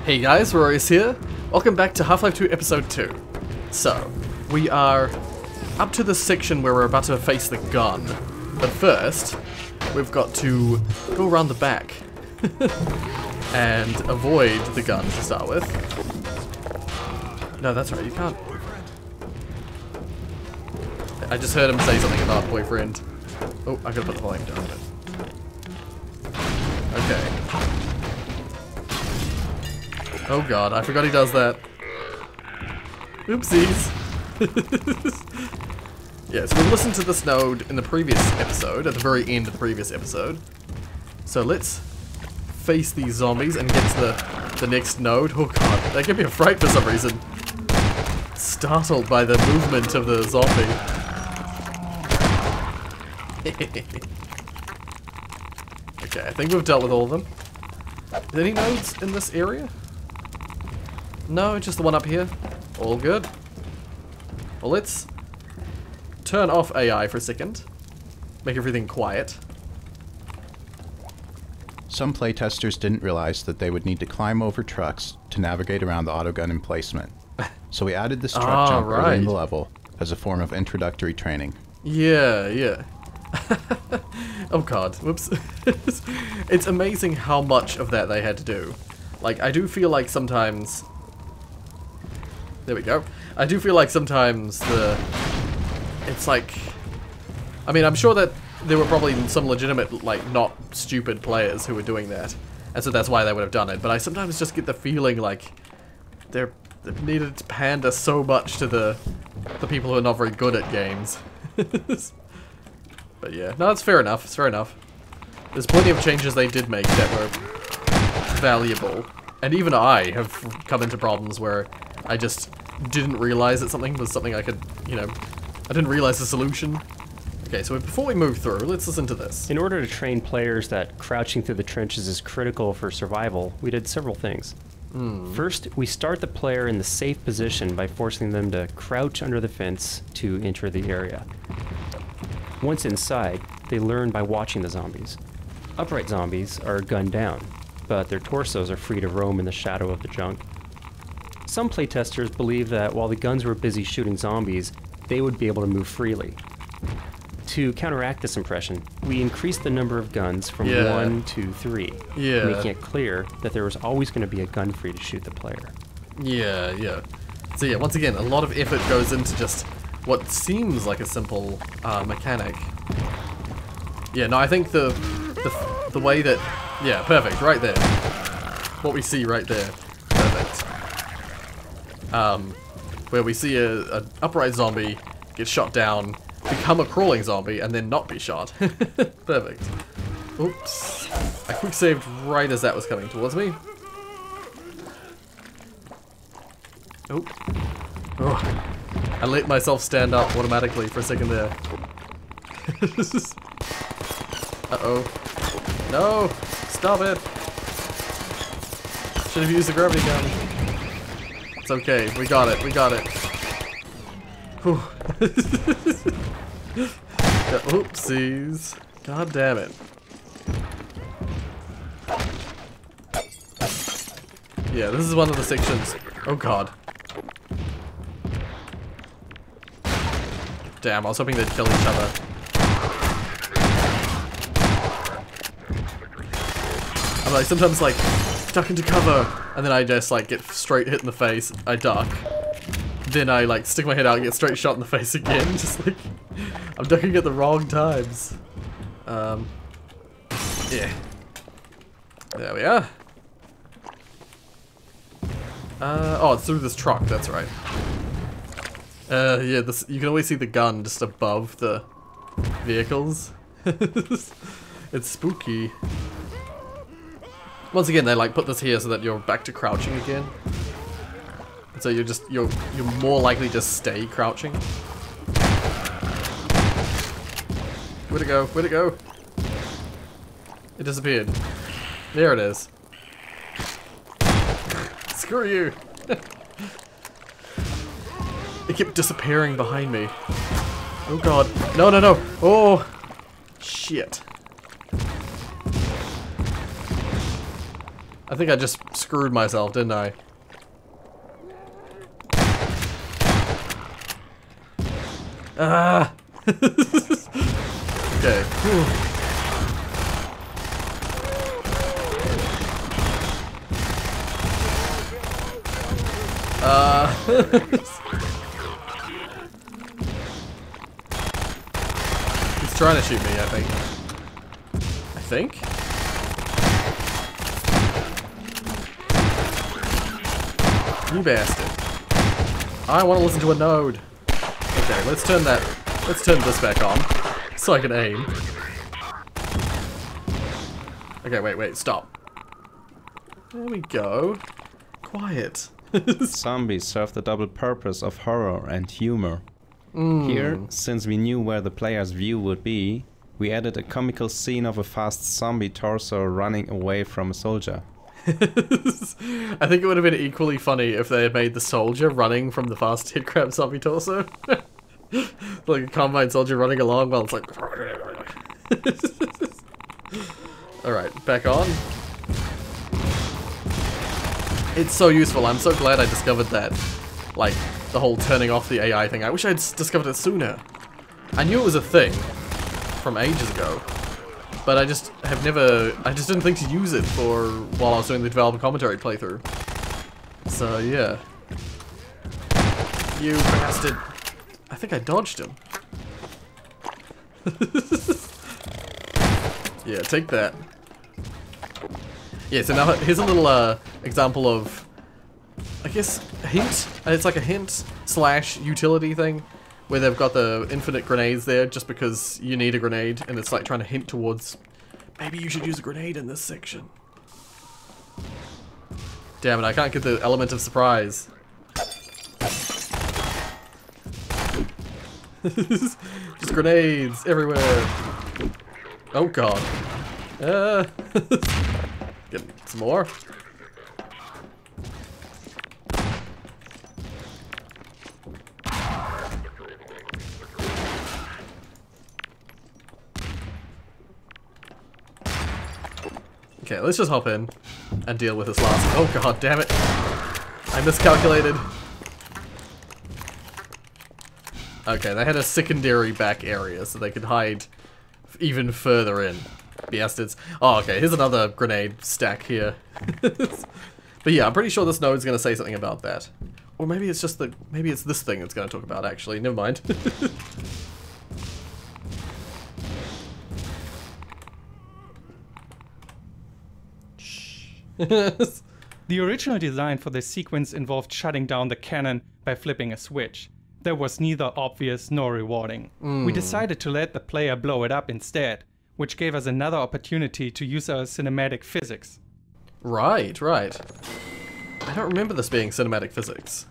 Hey guys, Rorius here. Welcome back to Half-Life 2 Episode 2. So, we are up to the section where we're about to face the gun. But first, we've got to go around the back and avoid the gun to start with. No, that's right, you can't. I just heard him say something about boyfriend. Oh, I gotta put the volume down a bit. Okay. Oh god, I forgot he does that. Oopsies. Yeah, so we listened to this node in the previous episode, at the very end of the previous episode. So let's face these zombies and get to the next node. Oh god, they give me a fright for some reason. Startled by the movement of the zombie. Okay, I think we've dealt with all of them. Are there any nodes in this area? No, just the one up here. All good. Well, let's turn off AI for a second. Make everything quiet. Some playtesters didn't realize that they would need to climb over trucks to navigate around the autogun emplacement. So we added this truck jump early in the level as a form of introductory training. Yeah. Oh god, whoops. It's amazing how much of that they had to do. Like, I do feel like sometimes... There we go. I do feel like sometimes it's like... I mean, I'm sure that there were probably some legitimate, like, not stupid players who were doing that. And so that's why they would have done it. But I sometimes just get the feeling like they've needed to pander so much to the people who are not very good at games. But yeah, no, it's fair enough. It's fair enough. There's plenty of changes they did make that were valuable. And even I have come into problems where I just didn't realize that something was something I could, you know, I didn't realize the solution. Okay, so before we move through, let's listen to this. In order to train players that crouching through the trenches is critical for survival, we did several things. First, we start the player in the safe position by forcing them to crouch under the fence to enter the area. Once inside, they learn by watching the zombies. Upright zombies are gunned down, but their torsos are free to roam in the shadow of the junk. Some playtesters believe that while the guns were busy shooting zombies, they would be able to move freely. To counteract this impression, we increased the number of guns from 1 to 3, making it clear that there was always going to be a gun free to shoot the player. Yeah. So yeah, once again, a lot of effort goes into just what seems like a simple mechanic. Yeah, no, I think the way that... Yeah, perfect, right there. What we see right there. Perfect. Where we see an upright zombie get shot down, become a crawling zombie, and then not be shot. Perfect. Oops. I quick saved right as that was coming towards me. Oh. I let myself stand up automatically for a second there. Uh-oh. No! Stop it! Should have used the gravity gun. It's okay. We got it. Whew. Oopsies. God damn it. Yeah, this is one of the sections. Oh god. Damn, I was hoping they'd kill each other. I'm like sometimes like duck into cover, and then I just like get straight hit in the face. I duck. Then I like stick my head out and get straight shot in the face again. Just like I'm ducking at the wrong times. Yeah. There we are. Oh, it's through this truck. That's right. Yeah, this, you can always see the gun just above the vehicles. It's spooky. Once again, they like put this here so that you're back to crouching again. And so you're more likely to stay crouching. Where'd it go? Where'd it go? It disappeared. There it is. Screw you. It kept disappearing behind me. Oh god. No. Oh. Shit. I think I just screwed myself, didn't I? Ah! Okay. Whew. He's trying to shoot me, I think. You bastard. I want to listen to a node. Okay, let's turn this back on, so I can aim. Okay, wait, stop. There we go. Quiet. Zombies serve the double purpose of horror and humor. Here, since we knew where the player's view would be, we added a comical scene of a fast zombie torso running away from a soldier. I think it would have been equally funny if they had made the soldier running from the fast hit grab zombie torso. Like a combine soldier running along while it's like... Alright, back on. It's so useful. I'm so glad I discovered that. Like, the whole turning off the AI thing. I wish I'd discovered it sooner. I knew it was a thing from ages ago. But I just didn't think to use it while I was doing the developer commentary playthrough. So, yeah. You bastard. I think I dodged him. Yeah, take that. Yeah, so now here's a little example of, I guess, hint. It's like a hint / utility thing, where they've got the infinite grenades there just because you need a grenade, and it's like trying to hint towards, maybe you should use a grenade in this section. Damn it, I can't get the element of surprise. Just grenades everywhere. Oh god. Get some more. Okay, let's just hop in and deal with this last. Oh god damn it. I miscalculated. Okay, they had a secondary back area so they could hide even further in. Bastards. Oh, okay, here's another grenade stack here. But yeah, I'm pretty sure this node's gonna say something about that. Or maybe it's just maybe it's this thing it's gonna talk about actually. Never mind. The original design for this sequence involved shutting down the cannon by flipping a switch. That was neither obvious nor rewarding. We decided to let the player blow it up instead, which gave us another opportunity to use our cinematic physics. Right. I don't remember this being cinematic physics.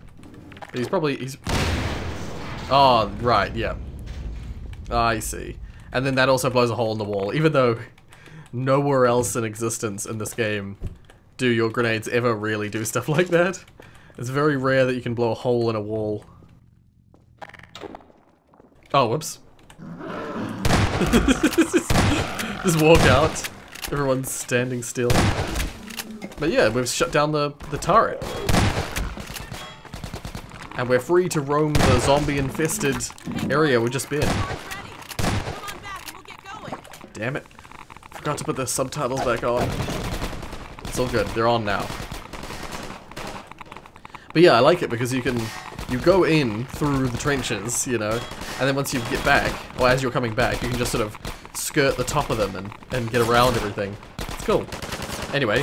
But he's... Oh, right, yeah. I see. And then that also blows a hole in the wall, even though nowhere else in existence in this game do your grenades ever really do stuff like that. It's very rare that you can blow a hole in a wall. Oh, whoops. Just walk out. Everyone's standing still. But yeah, we've shut down the turret. And we're free to roam the zombie-infested area we've just been. Damn it. Forgot to put the subtitles back on. It's all good. They're on now. But yeah, I like it because you go in through the trenches, you know, and then once you get back, or as you're coming back, you can just sort of skirt the top of them and get around everything. It's cool. Anyway.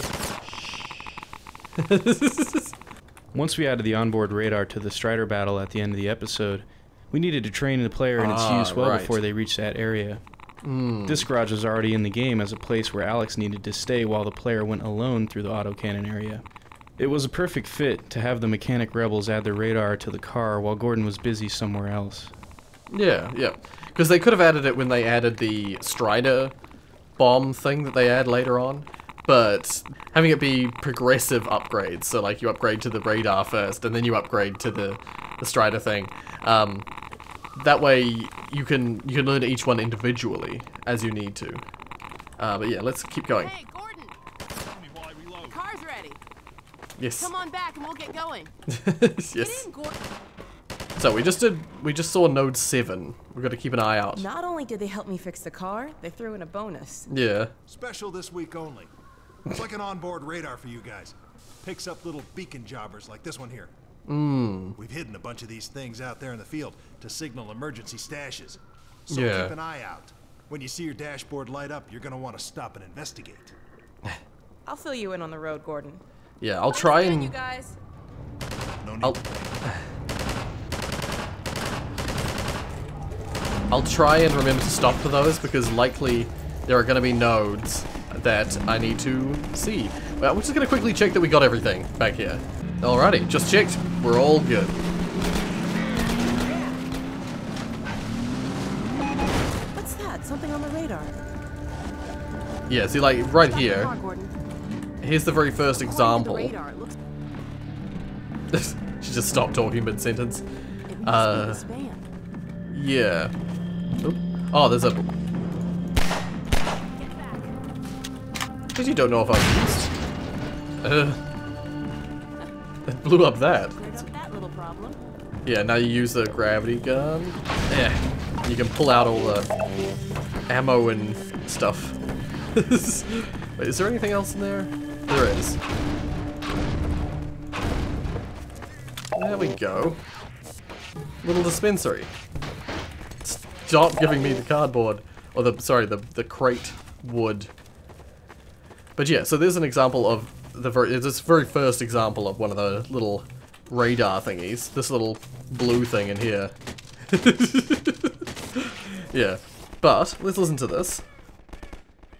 Once we added the onboard radar to the Strider battle at the end of the episode, we needed to train the player in its use well before they reached that area. This garage was already in the game as a place where Alex needed to stay while the player went alone through the autocannon area. It was a perfect fit to have the mechanic rebels add their radar to the car while Gordon was busy somewhere else. Yeah. Because they could have added it when they added the Strider bomb thing that they add later on, but having it be progressive upgrades, so like you upgrade to the radar first and then you upgrade to the Strider thing, that way you can learn each one individually as you need to. But yeah, let's keep going. Hey, Gordon! Tell me while I reload. Car's ready. Yes. Come on back and we'll get going. Yes. Get in, Gordon. So we just saw node 7. We've got to keep an eye out. Not only did they help me fix the car, they threw in a bonus. Yeah. Special this week only. It's like an onboard radar for you guys. Picks up little beacon jobbers like this one here. We've hidden a bunch of these things out there in the field to signal emergency stashes. So Yeah. keep an eye out. When you see your dashboard light up, you're gonna want to stop and investigate. I'll fill you in on the road, Gordon. Yeah, I'll try Understand, and... you guys. No need I'll- to panic. I'll try and remember to stop for those, because likely there are going to be nodes that I need to see. Well, we're just going to quickly check that we got everything back here. Alrighty, just checked. We're all good. What's that? Something on the radar. Yeah, see, like, right Stop the here. car, Gordon. Here's the very first According to the example. radar, it looks She just stopped talking mid-sentence. it must be this van. Yeah. Oop. Oh, there's a... Because you don't know if I've used. It blew up that. Cleared up that little problem. Yeah, now you use the gravity gun. Yeah. You can pull out all the ammo and stuff. Wait, is there anything else in there? There is. There we go. Little dispensary. Stop giving me the cardboard. Or the, sorry, the crate wood. But yeah, so there's an example of this very first example of one of the little radar thingies. This little blue thing in here. Yeah. But, let's listen to this.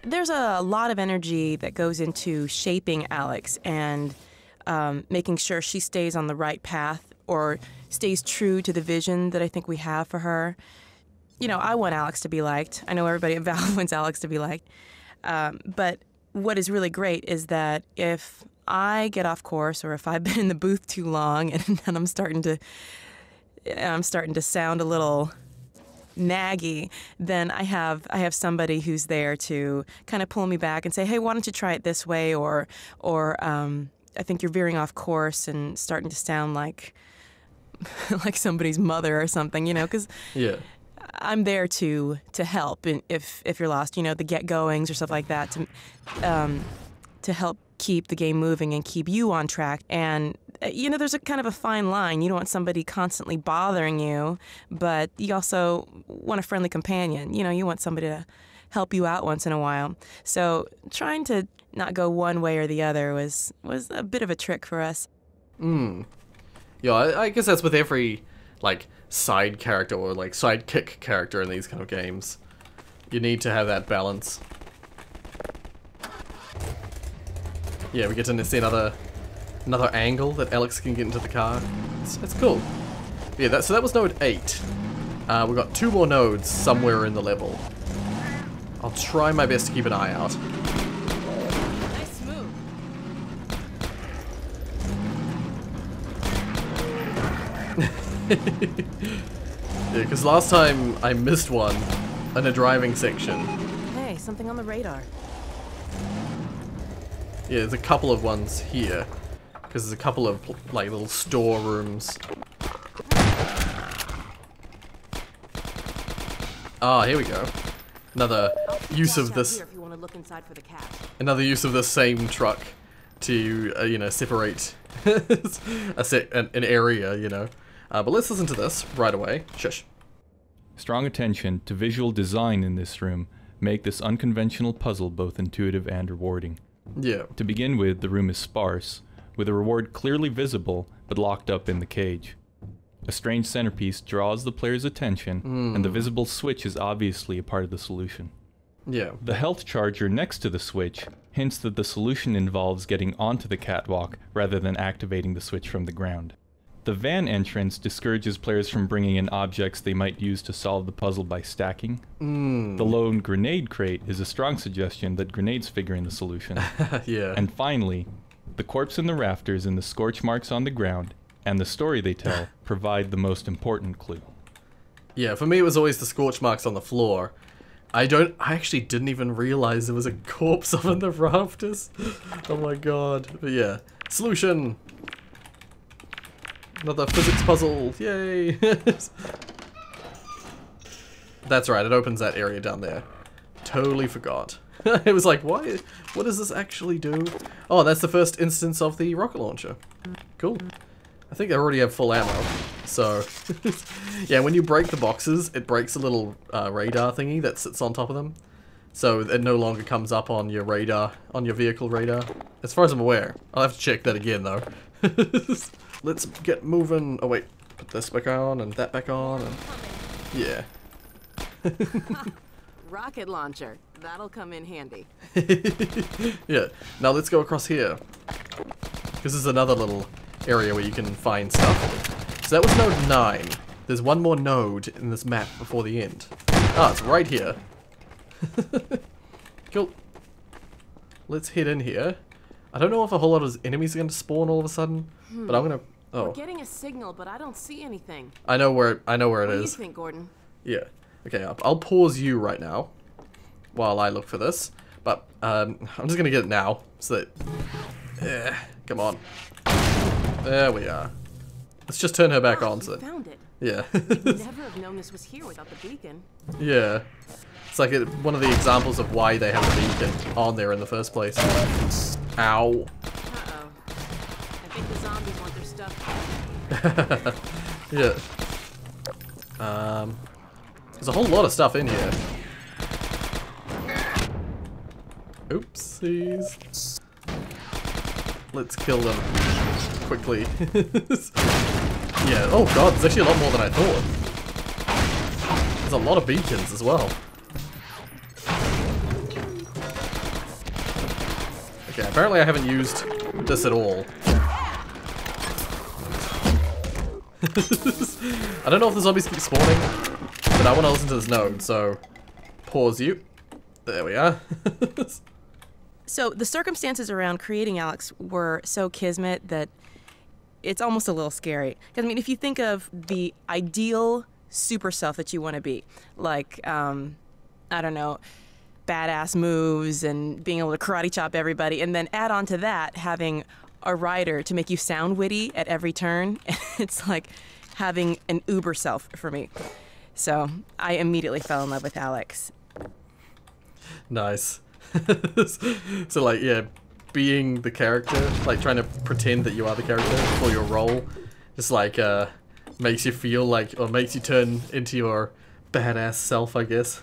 There's a lot of energy that goes into shaping Alex and making sure she stays on the right path or stays true to the vision that I think we have for her. You know, I want Alex to be liked. I know everybody at Valve wants Alex to be liked. But what is really great is that if I get off course or if I've been in the booth too long and I'm starting to sound a little naggy, then I have somebody who's there to kind of pull me back and say, hey, why don't you try it this way? Or I think you're veering off course and starting to sound like like somebody's mother or something, you know, because Yeah. I'm there to help if you're lost, you know, the get-goings or stuff like that, to help keep the game moving and keep you on track. And, you know, there's a kind of a fine line. You don't want somebody constantly bothering you, but you also want a friendly companion. You know, you want somebody to help you out once in a while. So trying to not go one way or the other was a bit of a trick for us. Yeah, I guess that's with every, like, side character or, like, sidekick character in these kind of games. You need to have that balance. Yeah, we get to see another angle that Alex can get into the car. It's cool. Yeah, so that was node 8. We've got 2 more nodes somewhere in the level. I'll try my best to keep an eye out. Nice move. Yeah, because last time I missed one in a driving section. Hey, something on the radar. Yeah, there's a couple of ones here. Because there's a couple of, like, little storerooms. Ah, here we go. Another use of this. If you want to look inside for the cash. Another use of the same truck to, you know, separate an area, you know. But let's listen to this right away. Shush. Strong attention to visual design in this room make this unconventional puzzle both intuitive and rewarding. Yeah. To begin with, the room is sparse, with a reward clearly visible but locked up in the cage. A strange centerpiece draws the player's attention, and the visible switch is obviously a part of the solution. Yeah. The health charger next to the switch hints that the solution involves getting onto the catwalk rather than activating the switch from the ground. The van entrance discourages players from bringing in objects they might use to solve the puzzle by stacking. The lone grenade crate is a strong suggestion that grenades figure in the solution. Yeah. And finally, the corpse in the rafters and the scorch marks on the ground, and the story they tell, provide the most important clue. Yeah, for me it was always the scorch marks on the floor. I actually didn't even realize there was a corpse up in the rafters. Oh my god. But yeah, Solution! Another physics puzzle! Yay! That's right, it opens that area down there. Totally forgot. It was like, what does this actually do? Oh, that's the first instance of the rocket launcher. Cool. I think I already have full ammo. So, yeah, when you break the boxes, it breaks a little radar thingy that sits on top of them. So it no longer comes up on your radar, on your vehicle radar. As far as I'm aware. I'll have to check that again, though. Let's get moving. Oh, wait. Put this back on and that back on. And yeah. Rocket launcher. That'll come in handy. Yeah. Now let's go across here. This is another little area where you can find stuff. So that was node 9. There's one more node in this map before the end. Ah, it's right here. Cool. Let's head in here. I don't know if a whole lot of enemies are going to spawn all of a sudden, but I'm going to... Oh. We're getting a signal, but I don't see anything. I know where it is. What do you think, Gordon? Yeah. Okay, I'll pause you right now while I look for this. But I'm just gonna get it now, so that... come on. There we are. Let's just turn her back on. So found it. Yeah. You'd never have known this was here without the beacon. Yeah. It's like one of the examples of why they have the beacon on there in the first place. Ow. Uh-oh. I think the zombies want their stuff. Yeah. There's a whole lot of stuff in here. Oopsies. Let's kill them quickly. Yeah, oh god, there's actually a lot more than I thought. There's a lot of beacons as well. Okay, apparently I haven't used this at all. I don't know if the zombies keep spawning, but I want to listen to this node, so pause you. There we are. So the circumstances around creating Alex were so kismet that it's almost a little scary. Because, I mean, if you think of the ideal super self that you want to be, like, I don't know, badass moves and being able to karate chop everybody, and then add on to that having a writer to make you sound witty at every turn, it's like having an uber self for me. So I immediately fell in love with Alex. Nice. So, like, yeah, being the character, like trying to pretend that you are the character for your role, just like makes you feel like, or makes you turn into your badass self, I guess.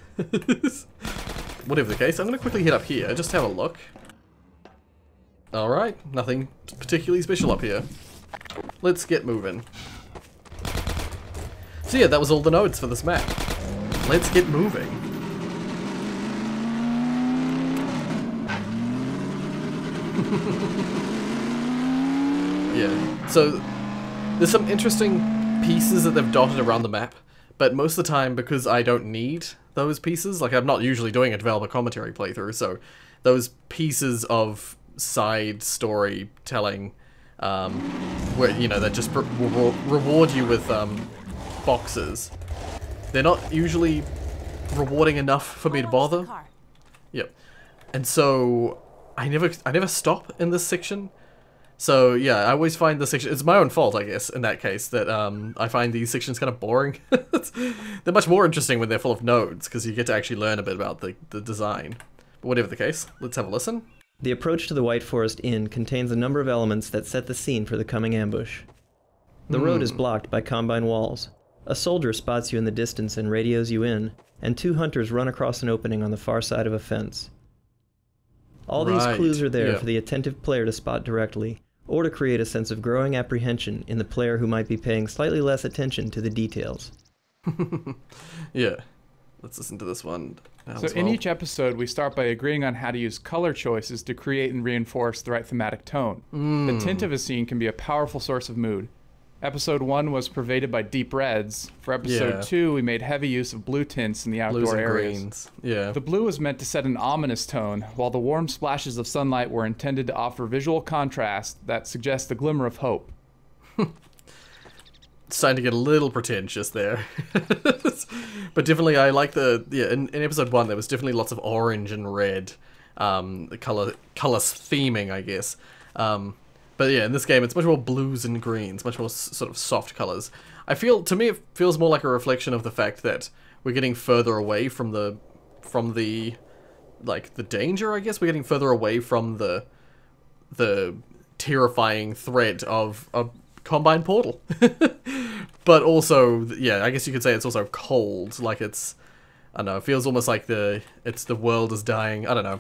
Whatever the case, I'm gonna quickly head up here, just have a look. Alright, nothing particularly special up here. Let's get moving. So yeah, that was all the nodes for this map. Let's get moving. Yeah, so there's some interesting pieces that they've dotted around the map, but most of the time, because I don't need those pieces, like I'm not usually doing a developer commentary playthrough, so those pieces of side storytelling, where, you know, that just reward you with boxes, they're not usually rewarding enough for me to bother. Yep. And so I never stop in this section. So yeah, I always find this section, it's my own fault, I guess, in that case, that I find these sections kind of boring. They're much more interesting when they're full of nodes, because you get to actually learn a bit about the design. But whatever the case, let's have a listen. The approach to the White Forest Inn contains a number of elements that set the scene for the coming ambush. The road is blocked by combine walls. A soldier spots you in the distance and radios you in, and 2 hunters run across an opening on the far side of a fence. All these clues are there for the attentive player to spot directly, or to create a sense of growing apprehension in the player who might be paying slightly less attention to the details. Yeah. Let's listen to this one now. So in each episode, we start by agreeing on how to use color choices to create and reinforce the right thematic tone. The tint of a scene can be a powerful source of mood. Episode 1 was pervaded by deep reds. For episode 2, we made heavy use of blue tints in the outdoor areas. Greens. Yeah. The blue was meant to set an ominous tone, while the warm splashes of sunlight were intended to offer visual contrast that suggests a glimmer of hope. It's starting to get a little pretentious there. But definitely I like in episode 1 there was definitely lots of orange and red, the color theming, I guess. But yeah, in this game, it's much more blues and greens, much more sort of soft colors. To me, it feels more like a reflection of the fact that we're getting further away from the like, the danger, I guess. We're getting further away from the terrifying threat of a Combine portal. But also, yeah, I guess you could say it's also cold, like it's, I don't know, it feels almost like the world is dying. I don't know.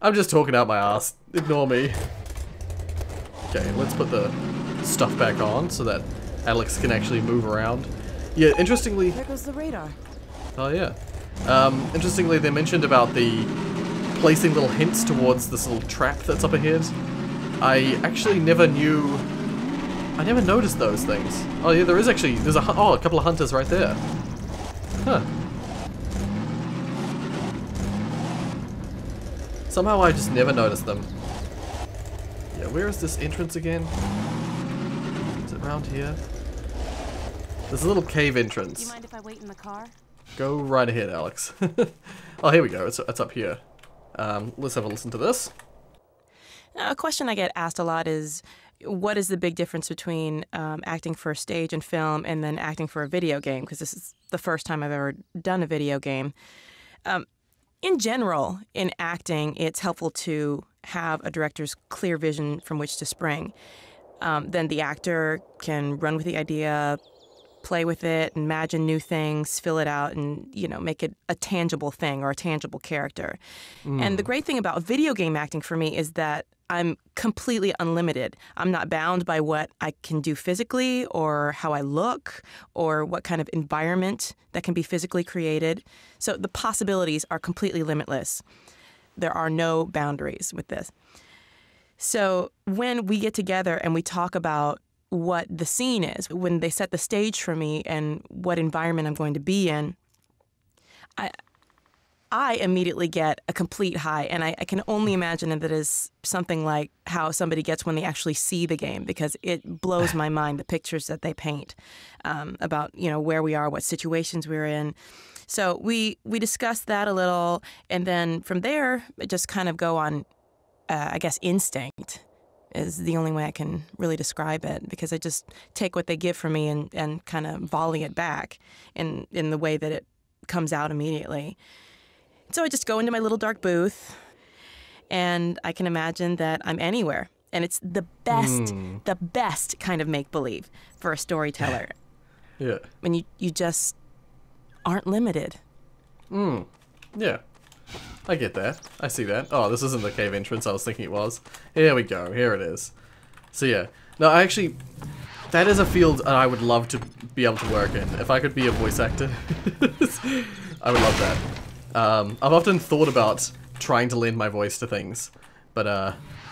I'm just talking out my ass. Ignore me. Okay, let's put the stuff back on so that Alex can actually move around. Yeah, interestingly... There goes the radar. Oh, yeah. Interestingly, they mentioned about the placing little hints towards this little trap that's up ahead. I actually never knew... I never noticed those things. Oh, yeah, there's a couple of hunters right there. Huh. Somehow I just never noticed them. Yeah, where is this entrance again? Is it around here? There's a little cave entrance. Do you mind if I wait in the car? Go right ahead, Alex. Oh, here we go. It's up here. Let's have a listen to this. A question I get asked a lot is, what is the big difference between acting for stage and film and then acting for a video game? Because this is the first time I've ever done a video game. In general, in acting, it's helpful to have a director's clear vision from which to spring. Then the actor can run with the idea, play with it, imagine new things, fill it out, and, you know, make it a tangible thing or a tangible character. And the great thing about video game acting for me is that I'm completely unlimited. I'm not bound by what I can do physically or how I look or what kind of environment that can be physically created. So the possibilities are completely limitless. There are no boundaries with this. So when we get together and we talk about what the scene is, when they set the stage for me and what environment I'm going to be in, I immediately get a complete high, and I can only imagine that it is something like how somebody gets when they actually see the game, because it blows my mind, the pictures that they paint about, you know, where we are, what situations we're in. So we discussed that a little, and then from there, just kind of go on, I guess, instinct is the only way I can really describe it, because I just take what they give from me and kind of volley it back in the way that it comes out immediately. So I just go into my little dark booth, and I can imagine that I'm anywhere. And it's the best kind of make-believe for a storyteller. Yeah. When you just aren't limited. Yeah. I get that. I see that. Oh, this isn't the cave entrance I was thinking it was. Here we go. Here it is. So yeah. No, that is a field I would love to be able to work in. If I could be a voice actor, I would love that. I've often thought about trying to lend my voice to things, but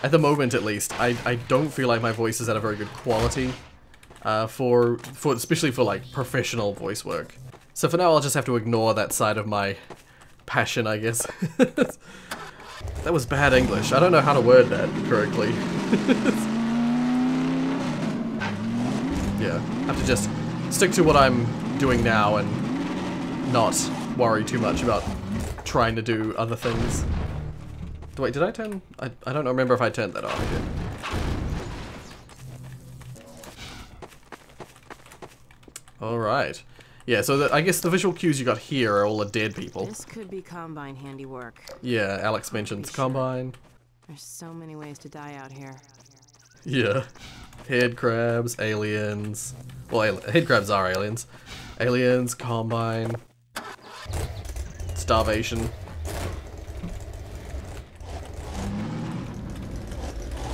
at the moment at least, I don't feel like my voice is at a very good quality especially for like professional voice work. So for now I'll just have to ignore that side of my passion, I guess. That was bad English. I don't know how to word that correctly. Yeah, I have to just stick to what I'm doing now and not worry too much about trying to do other things. Wait, did I turn? I don't remember if I turned that on. I did. Alright. Yeah, so I guess the visual cues you got here are all the dead people. This could be Combine handiwork. Yeah, Alex mentions Combine. There's so many ways to die out here. Yeah. Head crabs, aliens. Well, head crabs are aliens. Aliens, Combine. Starvation.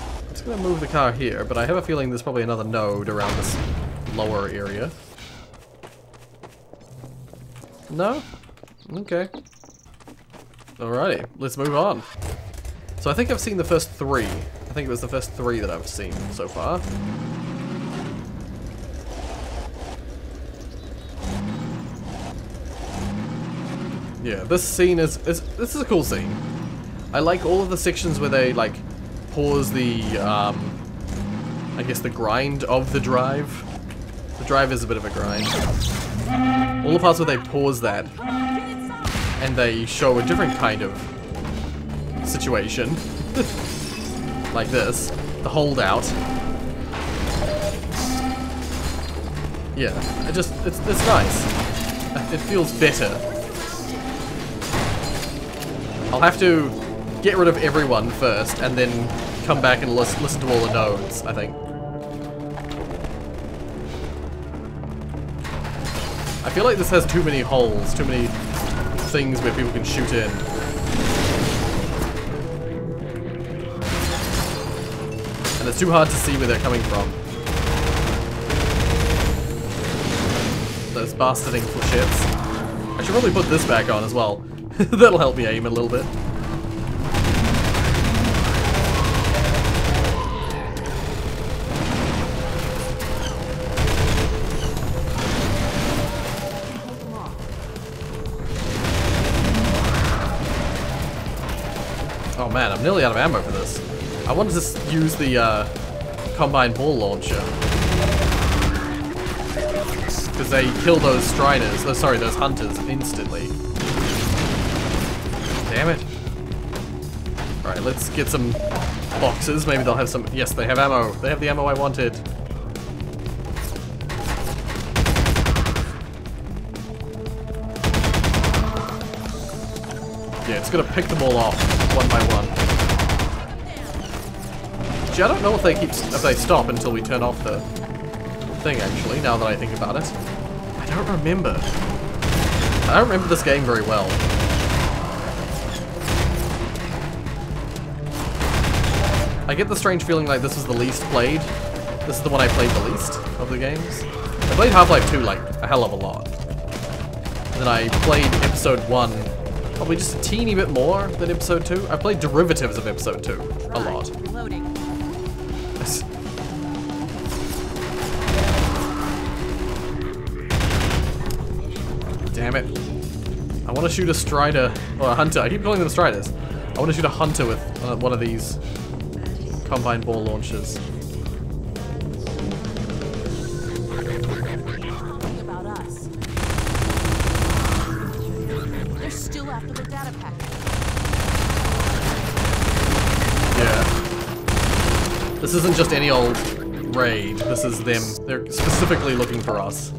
I'm just gonna move the car here, but I have a feeling there's probably another node around this lower area. No? Okay. Alrighty, let's move on. So I think I've seen the first 3. I think it was the first 3 that I've seen so far. Yeah, this scene this is a cool scene. I like all of the sections where they like pause the I guess the grind of the drive. The drive is a bit of a grind. All the parts where they pause that and they show a different kind of situation. Like this. the holdout. Yeah, it's nice. It feels better. I'll have to get rid of everyone first, and then come back and listen to all the nodes, I think. I feel like this has too many holes, too many things where people can shoot in. And it's too hard to see where they're coming from. Those bastarding flechettes. I should probably put this back on as well. That'll help me aim a little bit. Oh man, I'm nearly out of ammo for this. I wanted to use the combined ball launcher. Because they kill those striders, those hunters instantly. Damn it. Alright, let's get some boxes. Maybe they'll have some. Yes, they have ammo. They have the ammo I wanted. Yeah, it's gonna pick them all off one by one. Actually, I don't know if they stop until we turn off the thing, actually, now that I think about it. I don't remember. I don't remember this game very well. I get the strange feeling like this was the least played. This is the one I played the least of the games. I played Half-Life 2 like a hell of a lot. And then I played Episode 1 probably just a teeny bit more than Episode 2. I played derivatives of Episode 2 a lot. Reloading. Damn it. I want to shoot a strider, or a hunter. I keep calling them striders. I want to shoot a hunter with one of these combined ball launchers. Talking about us. They're still after the data packet. Yeah. This isn't just any old raid. This is them. They're specifically looking for us.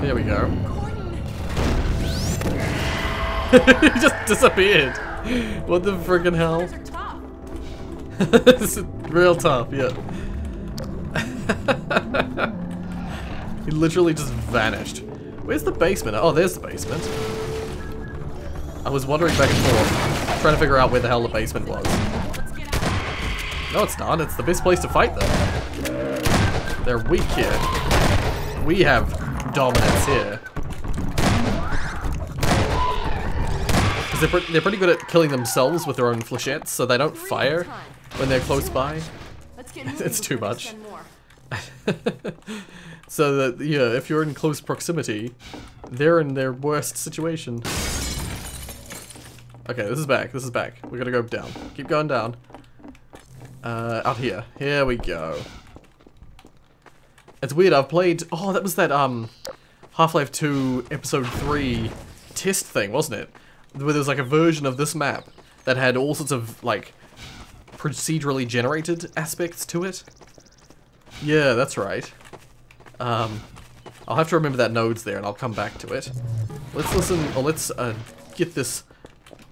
There we go. He just disappeared. What the friggin' hell? This is real tough, yeah. He literally just vanished. Where's the basement? Oh, there's the basement. I was wandering back and forth, trying to figure out where the hell the basement was. No, it's not. It's the best place to fight them. They're weak here. We have dominance here. Because they're pretty good at killing themselves with their own flechettes, so they don't fire when they're close by. It's too much. So that, yeah, if you're in close proximity, they're in their worst situation. Okay, this is back. This is back. We're gonna go down. Keep going down. Out here. Here we go. It's weird, I've played... Oh, that was that, Half-Life 2 Episode 3 test thing, wasn't it? Where there was, like, a version of this map that had all sorts of, like, procedurally generated aspects to it. Yeah, that's right. I'll have to remember that node's there, and I'll come back to it. Let's listen... Or let's, get this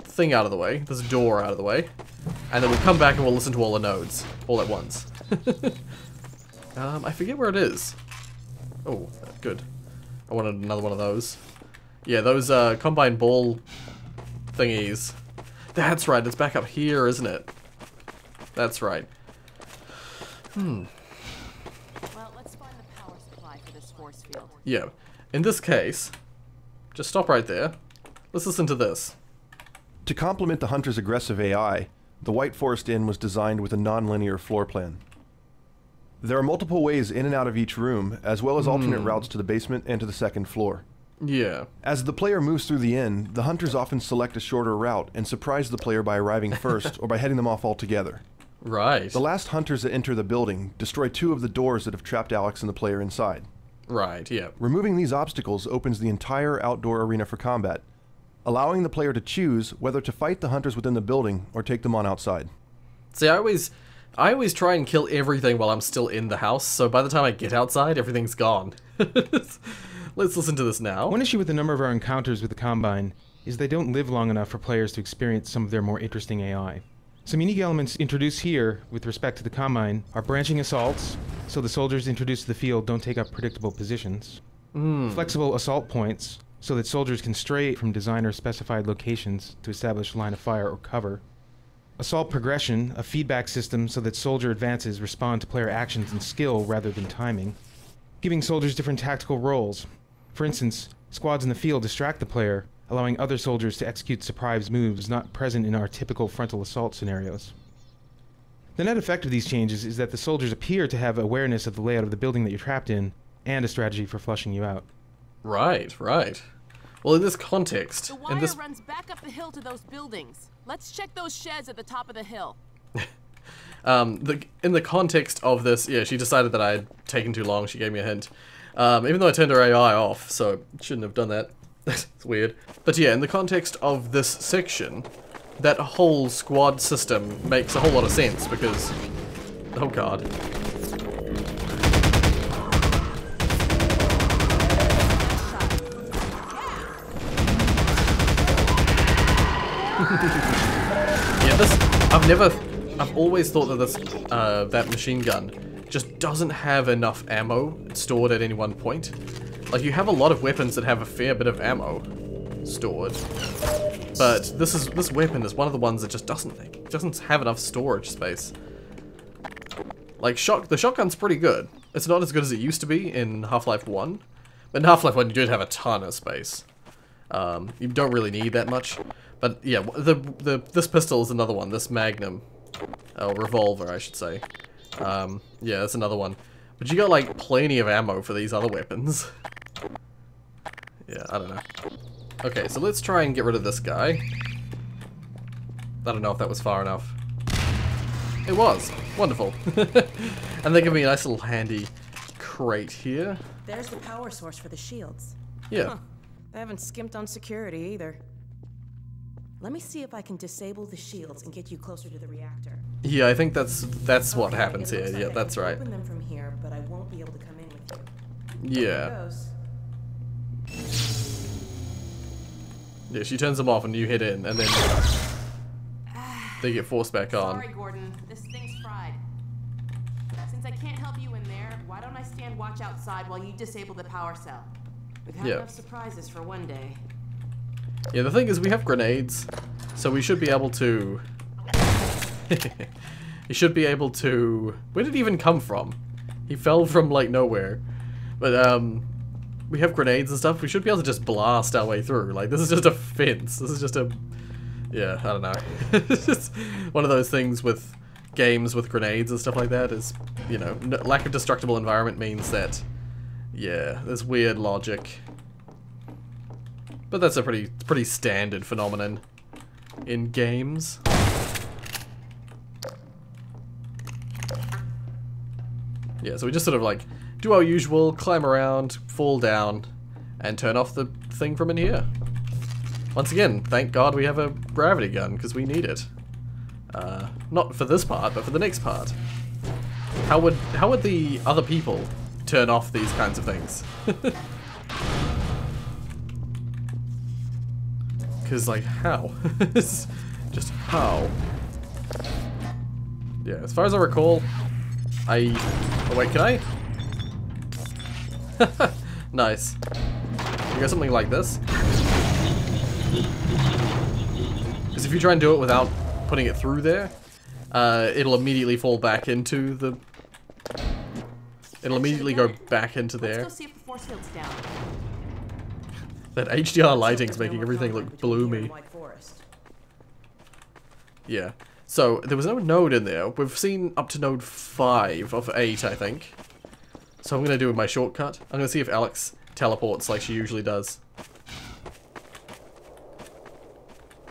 thing out of the way. This door out of the way. And then we'll come back and we'll listen to all the nodes. All at once. I forget where it is. Oh, good. I wanted another one of those. Yeah, those combined ball thingies. That's right, it's back up here, isn't it? That's right. Well, let's find the power supply for this force field. Yeah. In this case, just stop right there. Let's listen to this. To complement the hunter's aggressive AI, the White Forest Inn was designed with a non-linear floor plan. There are multiple ways in and out of each room, as well as alternate routes to the basement and to the second floor. Yeah. As the player moves through the inn, the hunters often select a shorter route and surprise the player by arriving first or by heading them off altogether. Right. The last hunters that enter the building destroy 2 of the doors that have trapped Alex and the player inside. Right, yeah. Removing these obstacles opens the entire outdoor arena for combat, allowing the player to choose whether to fight the hunters within the building or take them on outside. See, I always try and kill everything while I'm still in the house, so by the time I get outside, everything's gone. Let's listen to this now. One issue with a number of our encounters with the Combine is they don't live long enough for players to experience some of their more interesting AI. Some unique elements introduced here with respect to the Combine are branching assaults, so the soldiers introduced to the field don't take up predictable positions. Flexible assault points, so that soldiers can stray from designer-specified locations to establish line of fire or cover. Assault progression, a feedback system so that soldier advances respond to player actions and skill rather than timing. Giving soldiers different tactical roles. For instance, squads in the field distract the player, allowing other soldiers to execute surprise moves not present in our typical frontal assault scenarios. The net effect of these changes is that the soldiers appear to have awareness of the layout of the building that you're trapped in, and a strategy for flushing you out. Right, right. Well, in this context... The wire runs back up the hill to those buildings. Let's check those sheds at the top of the hill. In the context of this, yeah, she decided that I had taken too long. She gave me a hint. Even though I turned her AI off, so shouldn't have done that. It's weird. But yeah, in the context of this section, that whole squad system makes a whole lot of sense because... Oh god. Yeah, I've always thought that this, that machine gun just doesn't have enough ammo stored at any one point. Like, you have a lot of weapons that have a fair bit of ammo stored, but this weapon is one of the ones that just doesn't have enough storage space. Like, the shotgun's pretty good. It's not as good as it used to be in Half-Life 1, but in Half-Life 1 you did have a ton of space. You don't really need that much. But yeah, this pistol is another one. This Magnum, revolver, I should say. Yeah, that's another one. But you got like plenty of ammo for these other weapons. Yeah, I don't know. Okay, so let's try and get rid of this guy. I don't know if that was far enough. It was. Wonderful. And they give me a nice little handy crate here. There's the power source for the shields. Yeah. Huh. They haven't skimped on security either. Let me see if I can disable the shields and get you closer to the reactor. Yeah, I think that's what happens here. Yeah, that's right. Open them from here, but I won't be able to come in with you. Yeah. Yeah, she turns them off and you hit in, and then they get forced back on. Sorry, Gordon. This thing's fried. Since I can't help you in there, why don't I stand watch outside while you disable the power cell? We've had enough surprises for one day. Yeah, the thing is we have grenades, so we should be able to... He should be able to... Where did he even come from? He fell from, like, nowhere. But, we have grenades and stuff. We should be able to just blast our way through. Like, this is just a fence. This is just a... Yeah, I don't know. It's just one of those things with games with grenades and stuff like that is, you know, lack of destructible environment means that, yeah, there's weird logic. But that's a pretty standard phenomenon in games. Yeah, so we just sort of like do our usual, climb around, fall down, and turn off the thing from in here. Once again, thank God we have a gravity gun, because we need it. Not for this part, but for the next part. How would the other people turn off these kinds of things? Because, like, how? Just how? Yeah, as far as I recall, oh wait, can I? Nice. You got something like this? Because if you try and do it without putting it through there, it'll immediately fall back into the... It'll immediately go back into there. Let's go see if the force field's down. That HDR lighting's making everything look bloomy. Yeah. So, there was no node in there. We've seen up to node 5 of 8, I think. So I'm going to do my shortcut. I'm going to see if Alex teleports like she usually does.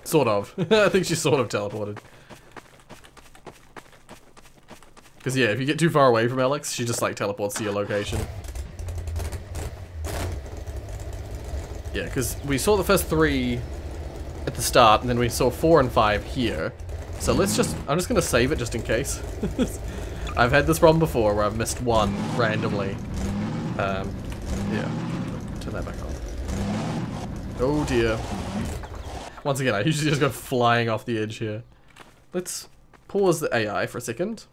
Sort of. I think she sort of teleported. Because yeah, if you get too far away from Alex, she just like teleports to your location. Yeah, because we saw the first 3 at the start, and then we saw 4 and 5 here. So let's just, I'm just going to save it just in case. I've had this problem before where I've missed 1 randomly. Yeah, turn that back on. Oh dear. Once again, I usually just go flying off the edge here. Let's pause the AI for a second.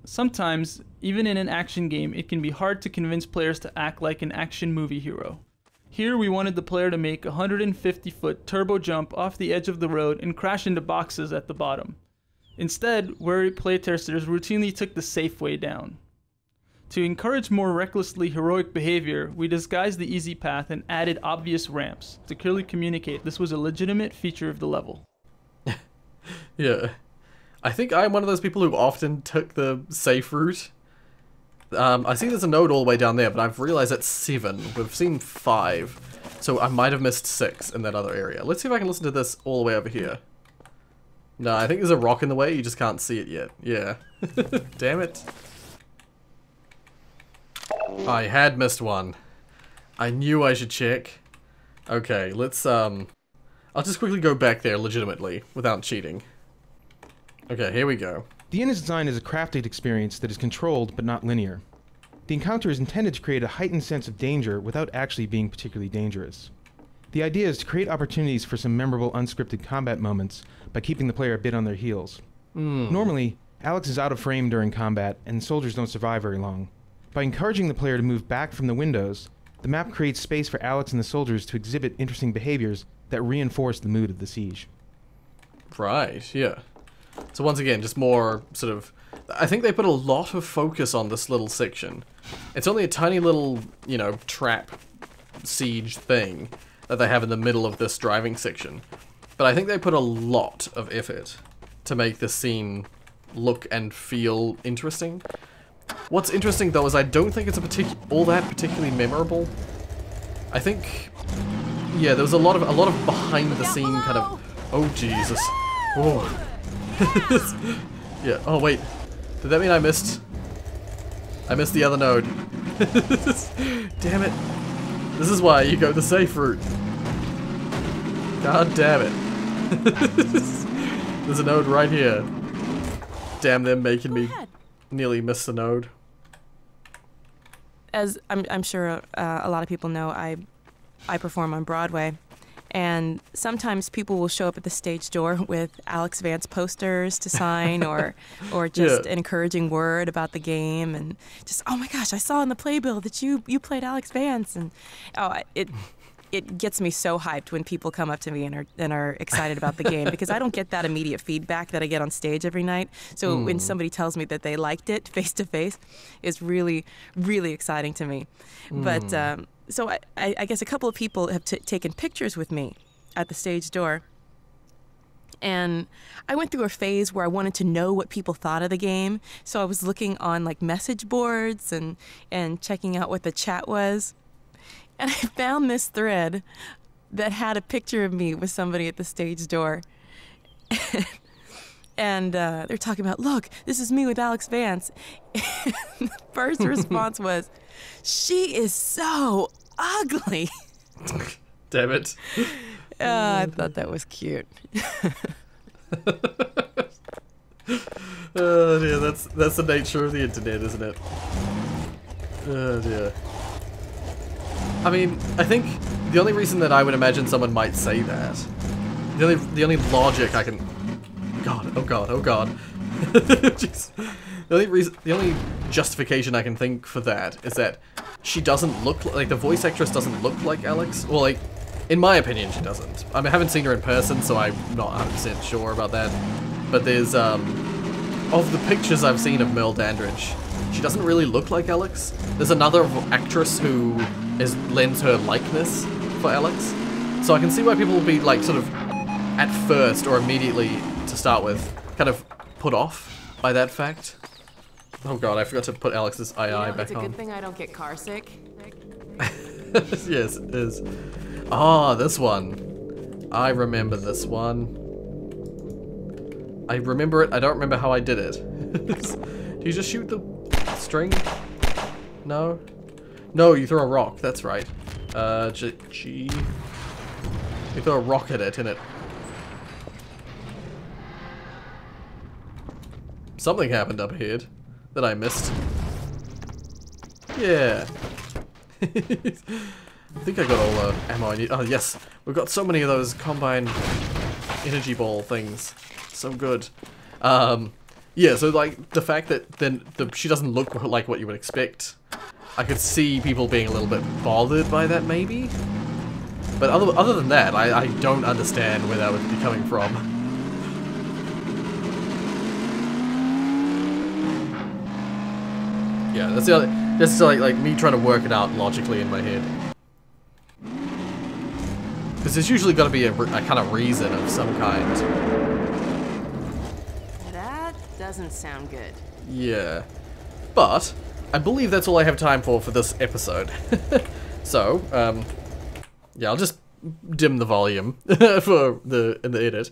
Sometimes, even in an action game, it can be hard to convince players to act like an action movie hero. Here we wanted the player to make a 150-foot turbo jump off the edge of the road and crash into boxes at the bottom. Instead, wary playtesters routinely took the safe way down. To encourage more recklessly heroic behavior, we disguised the easy path and added obvious ramps to clearly communicate this was a legitimate feature of the level. Yeah. I think I'm one of those people who often took the safe route. I see there's a node all the way down there, but I've realized that's 7. We've seen 5. So I might have missed 6 in that other area. Let's see if I can listen to this all the way over here. No, I think there's a rock in the way, you just can't see it yet. Yeah. Damn it. I had missed 1. I knew I should check. Okay, let's, I'll just quickly go back there legitimately, without cheating. Okay, here we go. The inn is designed as a crafted experience that is controlled but not linear. The encounter is intended to create a heightened sense of danger without actually being particularly dangerous. The idea is to create opportunities for some memorable unscripted combat moments by keeping the player a bit on their heels. Normally, Alex is out of frame during combat and soldiers don't survive very long. By encouraging the player to move back from the windows, the map creates space for Alex and the soldiers to exhibit interesting behaviors that reinforce the mood of the siege. Right, yeah. So once again, just more sort of... I think they put a lot of focus on this little section. It's only a tiny little, you know, trap siege thing that they have in the middle of this driving section. But I think they put a lot of effort to make this scene look and feel interesting. What's interesting though is I don't think it's all that particularly memorable. I think, yeah, there was a lot of behind the scene kind of... Oh Jesus! Oh. Yeah. Oh wait, did that mean I missed the other node? Damn it! This is why you go the safe route. God damn it! There's a node right here. Damn them making me nearly miss the node. As I'm sure a lot of people know, I perform on Broadway, and sometimes people will show up at the stage door with Alex Vance posters to sign, or just an encouraging word about the game, and just, oh my gosh, I saw in the playbill that you played Alex Vance, and it gets me so hyped when people come up to me and are excited about the game, because I don't get that immediate feedback that I get on stage every night. So when somebody tells me that they liked it face to face, it's really, really exciting to me. But so I guess a couple of people have taken pictures with me at the stage door. And I went through a phase where I wanted to know what people thought of the game. So I was looking on like message boards and checking out what the chat was. And I found this thread that had a picture of me with somebody at the stage door. And they're talking about, look, this is me with Alex Vance. And the first response was, she is so ugly. Damn it. I thought that was cute. Oh dear, that's the nature of the internet, isn't it? Oh dear. I mean, I think the only reason that I would imagine someone might say that, the only logic I can, oh god. Jeez. The only justification I can think for that is that she doesn't look like the voice actress doesn't look like Alex. Well, like, in my opinion, she doesn't. I mean, I haven't seen her in person, so I'm not 100% sure about that. But there's of the pictures I've seen of Merle Dandridge, she doesn't really look like Alex. There's another actress who lends her likeness for Alex. So I can see why people will be like sort of at first or immediately to start with kind of put off by that fact. Oh god, I forgot to put Alex's II back on. It's a good thing I don't get car sick. Yes, it is. Ah, this one. I remember this one. I remember it. I don't remember how I did it. Do you just shoot the string? No? No, you throw a rock. That's right. G. We throw a rock at it, innit? Something happened up here that I missed. Yeah. I think I got all the ammo I need. Oh, yes. We've got so many of those combined energy ball things. So good. Yeah, so like the fact that then she doesn't look like what you would expect. I could see people being a little bit bothered by that, maybe. But other than that, I don't understand where that would be coming from. Yeah, that's like me trying to work it out logically in my head. Because there's usually got to be a kind of reason of some kind. That doesn't sound good. Yeah. But I believe that's all I have time for this episode. So, yeah, I'll just dim the volume for in the edit.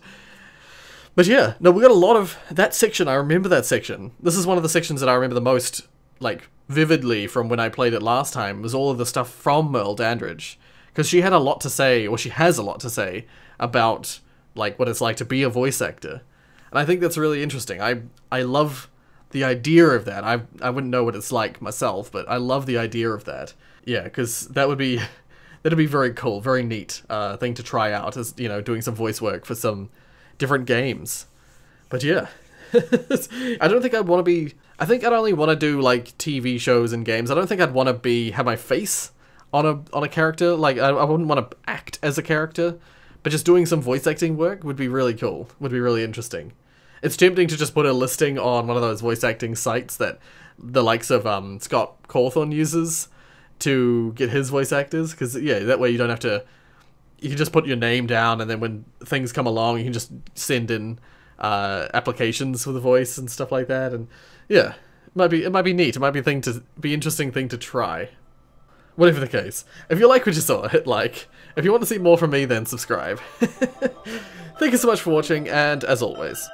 But yeah, no, we got a lot of that section. I remember that section. This is one of the sections that I remember the most, like, vividly from when I played it last time, was all of the stuff from Merle Dandridge. Because she had a lot to say, or she has a lot to say, about, like, what it's like to be a voice actor. And I think that's really interesting. I love the idea of that. I wouldn't know what it's like myself, but I love the idea of that. Yeah, because that'd be very cool, very neat thing to try out, as, you know, doing some voice work for some different games. But yeah, I don't think I'd want to be. I think I'd only want to do like TV shows and games. I don't think I'd want to have my face on a character. Like I wouldn't want to act as a character, but just doing some voice acting work would be really cool. Would be really interesting. It's tempting to just put a listing on one of those voice acting sites that the likes of Scott Cawthon uses to get his voice actors, because yeah, that way you don't have to. You can just put your name down, and then when things come along, you can just send in applications for the voice and stuff like that. And yeah, it might be neat. It might be interesting thing to try. Whatever the case, if you like what you saw, hit like. If you want to see more from me, then subscribe. Thank you so much for watching, and as always.